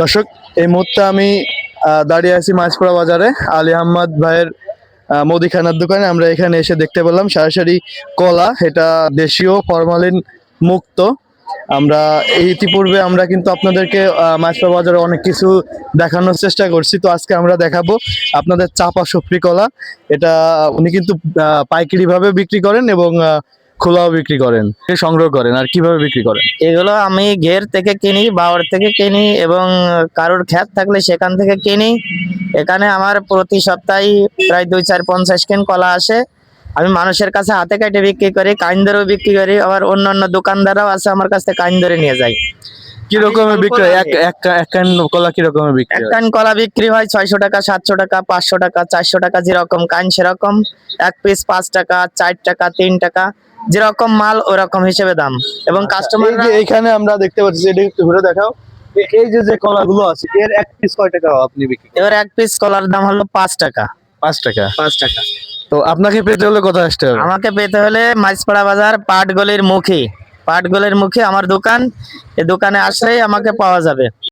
দর্শক, এই মুহূর্তে আমি দাঁড়িয়ে আছি মাছপাড়া বাজারে আলী আহমদ ভাইয়ের মুদিখানার দোকানে। আমরা এখানে এসে দেখতে পেলাম সরাসরি কলা, এটা দেশীয় ফরমালিন মুক্ত। আমরা ইতিপূর্বে আমরা কিন্তু আপনাদেরকে মাছপাড়া বাজারে অনেক কিছু দেখানোর চেষ্টা করছি, তো আজকে আমরা দেখাবো আপনাদের চাপা সুপ্রি কলা। এটা উনি কিন্তু পাইকারি ভাবে বিক্রি করেন এবং খোলাও বিক্রি করেন, সংগ্রহ করেন। আর কিভাবে বিক্রি করেন? এগুলো আমি ঘের থেকে কিনি, বাওর থেকে কিনি এবং কারোর ক্ষেত থাকলে সেখান থেকে কিনি। এখানে আমার প্রতি সপ্তাহে প্রায় 2-4-50 কেন কলা আসে। আমি মানুষের কাছে হাতে কাটে বিক্রি করি, কাইন ধরেও বিক্রি করি, আবার অন্যান্য দোকানদাররাও আছে আমার কাছ থেকে কাইন ধরে নিয়ে যায়। কি রকমের বিক্রি হয়? এক কান কলা কি রকমের বিক্রি এক হয়? কান কলা বিক্রি হয় 600 টাকা, 700 টাকা, 500 টাকা, 400 টাকা, যেরকম কাইন সেরকম। এক পিস 5 টাকা, 4 টাকা, 3 টাকা, যেরকম মাল ওরকম হিসেবে দাম। এবং কাস্টমার এই যে এইখানে আমরা দেখতে পাচ্ছি, এটা একটু ঘুরে দেখাও। এই যে যে কলাগুলো আছে, এর এক পিস কয় টাকা আপনি বিক্রি করেন? এবার এক পিস কলার দাম হলো 5 টাকা। 5 টাকা। 5 টাকা। তো আপনাকে পেতে হলে কোথায় আসতে হবে? আমাকে পেতে হলে মাছপাড়া বাজার পাটগলির মুখে আমার দোকান। এই দোকানে আসলেই আমাকে পাওয়া যাবে।